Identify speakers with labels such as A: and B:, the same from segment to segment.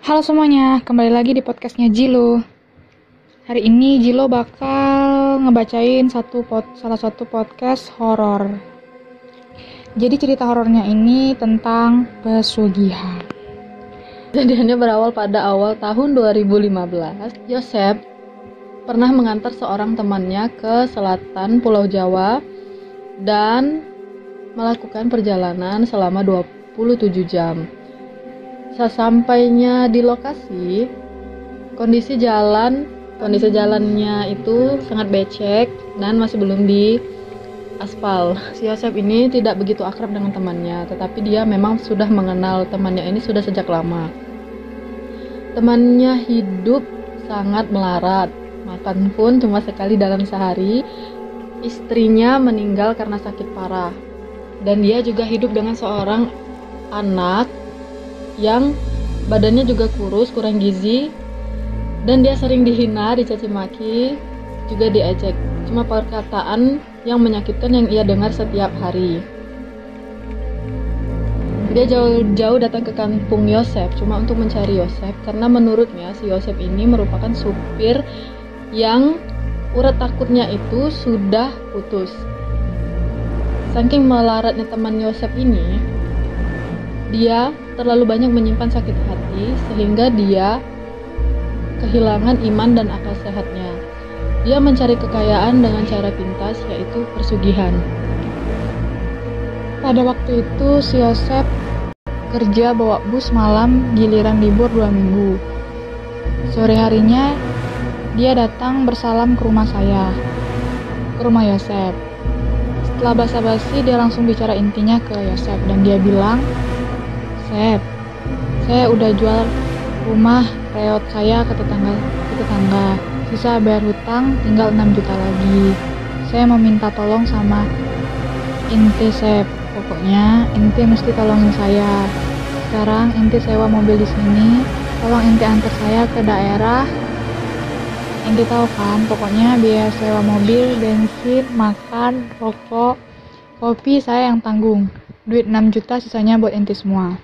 A: Halo semuanya, kembali lagi di podcastnya Jilo. Hari ini Jilo bakal ngebacain salah satu podcast horor. Jadi cerita horornya ini tentang pesugihan.
B: Kejadiannya berawal pada awal tahun 2015. Yosep pernah mengantar seorang temannya ke selatan Pulau Jawa dan melakukan perjalanan selama 27 jam. Sesampainya di lokasi, kondisi jalannya itu sangat becek dan masih belum di aspal. Si Yosep ini tidak begitu akrab dengan temannya, tetapi dia memang sudah mengenal temannya ini sudah sejak lama. Temannya hidup sangat melarat, makan pun cuma sekali dalam sehari. Istrinya meninggal karena sakit parah, dan dia juga hidup dengan seorang anak yang badannya juga kurus, kurang gizi, dan dia sering dihina, dicaci maki, juga diejek. Cuma perkataan yang menyakitkan yang ia dengar setiap hari. Dia jauh-jauh datang ke kampung Yosep cuma untuk mencari Yosep, karena menurutnya si Yosep ini merupakan supir yang urat takutnya itu sudah putus. Saking melaratnya teman Yosep ini, dia terlalu banyak menyimpan sakit hati sehingga dia kehilangan iman dan akal sehatnya. Dia mencari kekayaan dengan cara pintas, yaitu persugihan.
A: Pada waktu itu si Yosep kerja bawa bus malam giliran libur 2 minggu. Sore harinya dia datang bersalam ke rumah saya, ke rumah Yosep. Setelah basa-basi dia langsung bicara intinya ke Yosep dan dia bilang, "Sep, saya udah jual rumah reot saya ke tetangga. Sisa bayar hutang tinggal 6 juta lagi. Saya mau minta tolong sama ente, Sep. Pokoknya ente mesti tolongin saya. Sekarang ente sewa mobil di sini. Tolong ente antar saya ke daerah. Ente tahu kan, pokoknya biaya sewa mobil, bensin, makan, rokok, kopi saya yang tanggung. Duit 6 juta sisanya buat ente semua.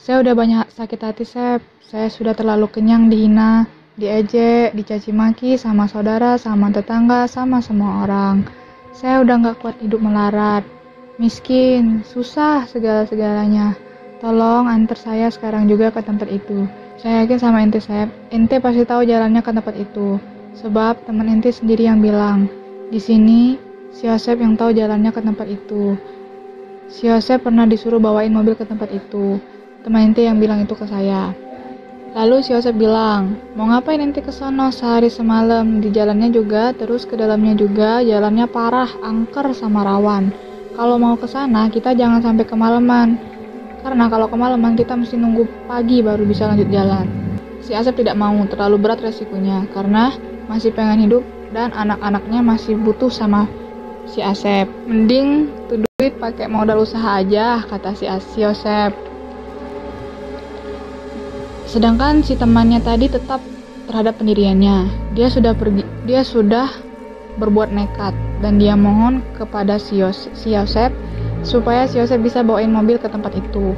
A: Saya udah banyak sakit hati, Sep. Saya sudah terlalu kenyang dihina, diejek, dicaci maki sama saudara, sama tetangga, sama semua orang. Saya udah gak kuat hidup melarat, miskin, susah segala-segalanya. Tolong antar saya sekarang juga ke tempat itu. Saya yakin sama ente, Sep. Ente pasti tahu jalannya ke tempat itu. Sebab teman ente sendiri yang bilang, di sini si Yosep yang tahu jalannya ke tempat itu. Si Yosep pernah disuruh bawain mobil ke tempat itu. Teman ente yang bilang itu ke saya. Lalu si Yosep bilang, mau ngapain ente ke sono sehari semalam? Di jalannya juga, terus ke dalamnya juga, jalannya parah, angker sama rawan. Kalau mau ke sana, kita jangan sampai kemalaman. Karena kalau kemalaman, kita mesti nunggu pagi baru bisa lanjut jalan. Si Asep tidak mau, terlalu berat resikonya, karena masih pengen hidup dan anak-anaknya masih butuh sama si Asep. Mending tuh duit pakai modal usaha aja, kata si Yosep. Sedangkan si temannya tadi tetap terhadap pendiriannya. Dia sudah berbuat nekat dan dia mohon kepada si Yosep supaya si Yosep bisa bawain mobil ke tempat itu.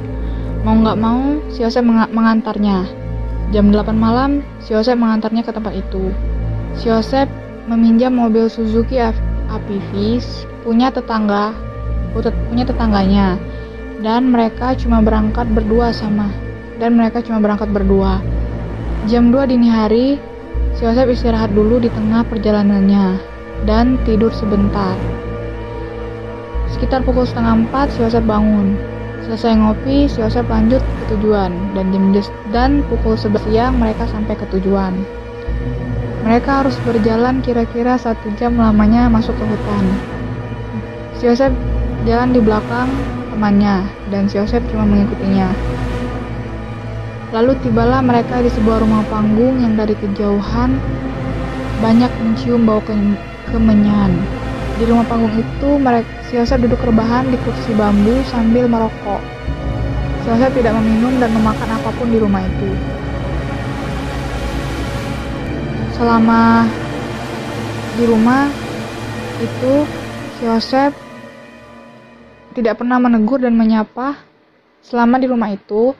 A: Mau nggak mau, si Yosep mengantarnya. Jam 8 malam, si Yosep mengantarnya ke tempat itu. Si Yosep meminjam mobil Suzuki APV punya tetangganya, dan mereka cuma berangkat berdua. Jam 2 dini hari, si Yosep istirahat dulu di tengah perjalanannya dan tidur sebentar. Sekitar pukul 3:30 si Yosep bangun. Selesai ngopi, si Yosep lanjut ke tujuan, dan pukul 11 siang mereka sampai ke tujuan. Mereka harus berjalan kira-kira 1 jam lamanya masuk ke hutan. Si Yosep jalan di belakang temannya, dan si Yosep cuma mengikutinya. Lalu tibalah mereka di sebuah rumah panggung yang dari kejauhan banyak mencium bau kemenyan. Di rumah panggung itu, si Yosep duduk rebahan di kursi bambu sambil merokok. Si Yosep tidak meminum dan memakan apapun di rumah itu. Selama di rumah itu, si Yosep tidak pernah menegur dan menyapa. Selama di rumah itu,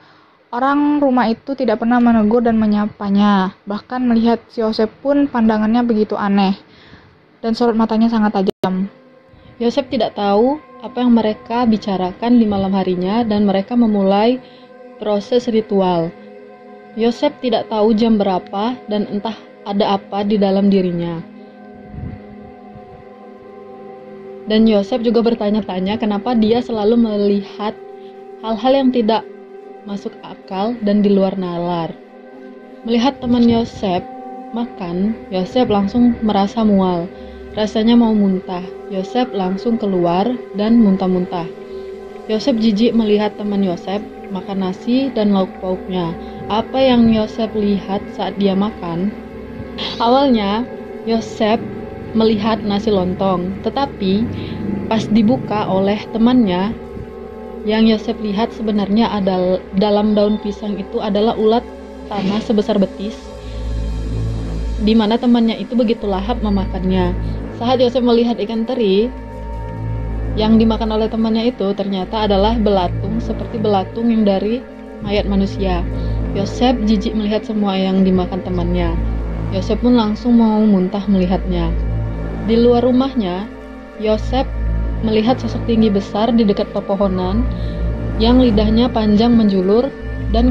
A: Orang rumah itu tidak pernah menegur dan menyapanya. Bahkan melihat si Yosef pun pandangannya begitu aneh. Dan sorot matanya sangat tajam.
B: Yosef tidak tahu apa yang mereka bicarakan di malam harinya dan mereka memulai proses ritual. Yosef tidak tahu jam berapa dan entah ada apa di dalam dirinya. Dan Yosef juga bertanya-tanya kenapa dia selalu melihat hal-hal yang tidak masuk akal dan di luar nalar. Melihat teman Yosef makan, Yosef langsung merasa mual. Rasanya mau muntah. Yosef langsung keluar dan muntah-muntah. Yosef jijik melihat teman Yosef makan nasi dan lauk pauknya. Apa yang Yosef lihat saat dia makan? Awalnya Yosef melihat nasi lontong, tetapi pas dibuka oleh temannya, yang Yosef lihat sebenarnya adalah dalam daun pisang itu adalah ulat tanah sebesar betis, di mana temannya itu begitu lahap memakannya. Saat Yosef melihat ikan teri yang dimakan oleh temannya itu ternyata adalah belatung seperti belatung yang dari mayat manusia. Yosef jijik melihat semua yang dimakan temannya. Yosef pun langsung mau muntah melihatnya. Di luar rumahnya, Yosef melihat sosok tinggi besar di dekat pepohonan yang lidahnya panjang menjulur dan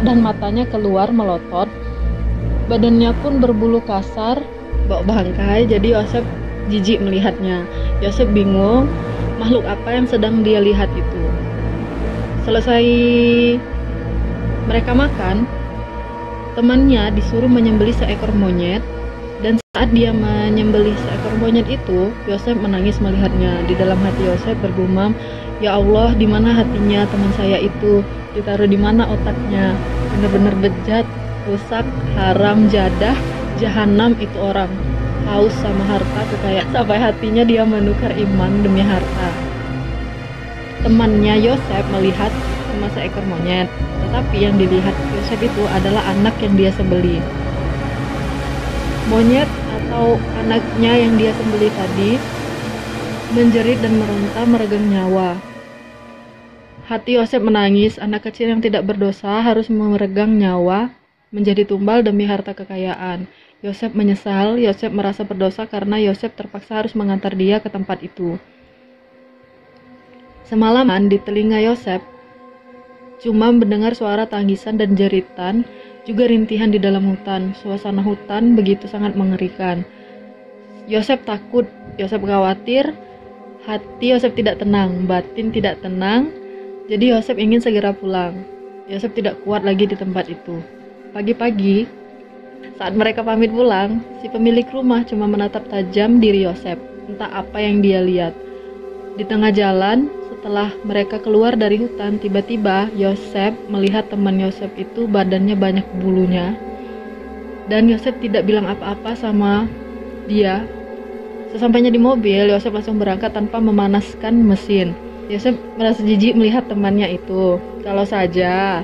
B: dan matanya keluar melotot. Badannya pun berbulu kasar, bau bangkai. Jadi Yosef jijik melihatnya. Yosef bingung makhluk apa yang sedang dia lihat itu. Selesai mereka makan, temannya disuruh menyembelih seekor monyet. Dan saat dia menyembelih seekor monyet itu, Yosef menangis melihatnya. Di dalam hati Yosef bergumam, "Ya Allah, di mana hatinya teman saya itu? Ditaruh di mana otaknya? Benar-benar bejat, rusak, haram, jadah, jahanam itu orang. Haus sama harta, kekayaan sampai hatinya dia menukar iman demi harta." Temannya Yosef melihat cuma seekor monyet, tetapi yang dilihat Yosef itu adalah anak yang dia sembelih. Monyet atau anaknya yang dia sembelih tadi menjerit dan meronta meregang nyawa. Hati Yosef menangis. Anak kecil yang tidak berdosa harus meregang nyawa menjadi tumbal demi harta kekayaan. Yosef menyesal. Yosef merasa berdosa karena Yosef terpaksa harus mengantar dia ke tempat itu. Semalaman di telinga Yosef cuma mendengar suara tangisan dan jeritan, juga rintihan di dalam hutan. Suasana hutan begitu sangat mengerikan. Yosef takut, Yosef khawatir, hati Yosef tidak tenang, batin tidak tenang. Jadi Yosef ingin segera pulang. Yosef tidak kuat lagi di tempat itu. Pagi-pagi, saat mereka pamit pulang, si pemilik rumah cuma menatap tajam diri Yosef. Entah apa yang dia lihat. Di tengah jalan, setelah mereka keluar dari hutan, tiba-tiba Yosef melihat teman Yosef itu badannya banyak bulunya. Dan Yosef tidak bilang apa-apa sama dia. Sesampainya di mobil, Yosef langsung berangkat tanpa memanaskan mesin. Yosef merasa jijik melihat temannya itu. Kalau saja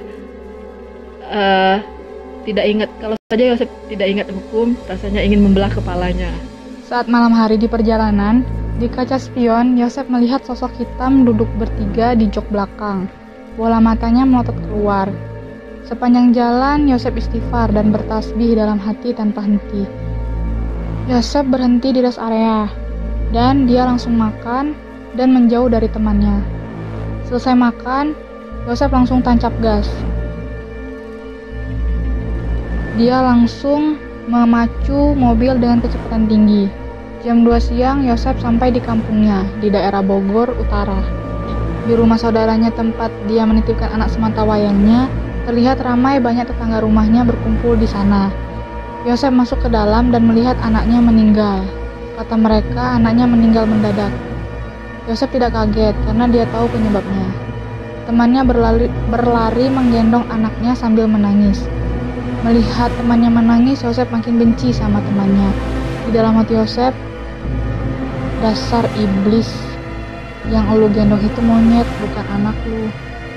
B: Yosef tidak ingat hukum, rasanya ingin membelah kepalanya.
A: Saat malam hari di perjalanan, di kaca spion, Yosef melihat sosok hitam duduk bertiga di jok belakang. Bola matanya melotot keluar. Sepanjang jalan, Yosef istighfar dan bertasbih dalam hati tanpa henti. Yosef berhenti di rest area, dan dia langsung makan dan menjauh dari temannya. Selesai makan, Yosef langsung tancap gas. Dia langsung memacu mobil dengan kecepatan tinggi. Jam 2 siang, Yosef sampai di kampungnya, di daerah Bogor Utara. Di rumah saudaranya tempat dia menitipkan anak sematawayangnya, terlihat ramai banyak tetangga rumahnya berkumpul di sana. Yosef masuk ke dalam dan melihat anaknya meninggal. Kata mereka, anaknya meninggal mendadak. Yosef tidak kaget karena dia tahu penyebabnya. Temannya berlari menggendong anaknya sambil menangis. Melihat temannya menangis, Yosef makin benci sama temannya. Di dalam hati Yosef, dasar iblis, yang lu gendong itu monyet, bukan anak lu.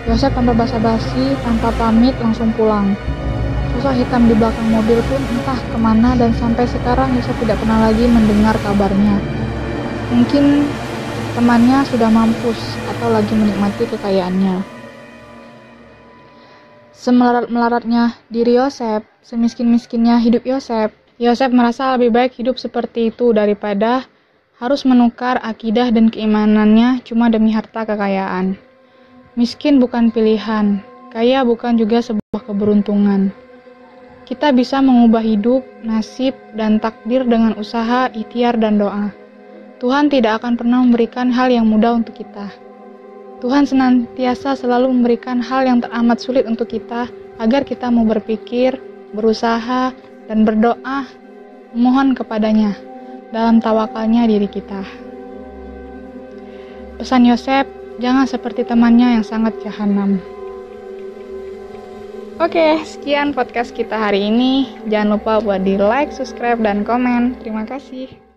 A: Yosef tanpa basa-basi, tanpa pamit langsung pulang. Sosok hitam di belakang mobil pun entah kemana dan sampai sekarang Yosef tidak pernah lagi mendengar kabarnya. Mungkin temannya sudah mampus atau lagi menikmati kekayaannya. Semelarat-melaratnya diri Yosef, semiskin-miskinnya hidup Yosef, Yosef merasa lebih baik hidup seperti itu daripada harus menukar akidah dan keimanannya cuma demi harta kekayaan. Miskin bukan pilihan, kaya bukan juga sebuah keberuntungan. Kita bisa mengubah hidup, nasib, dan takdir dengan usaha, ikhtiar, dan doa. Tuhan tidak akan pernah memberikan hal yang mudah untuk kita. Tuhan senantiasa selalu memberikan hal yang teramat sulit untuk kita agar kita mau berpikir, berusaha, dan berdoa, memohon kepadanya dalam tawakalnya diri kita. Pesan Yosef, jangan seperti temannya yang sangat jahanam. Oke, sekian podcast kita hari ini. Jangan lupa buat di like, subscribe, dan komen. Terima kasih.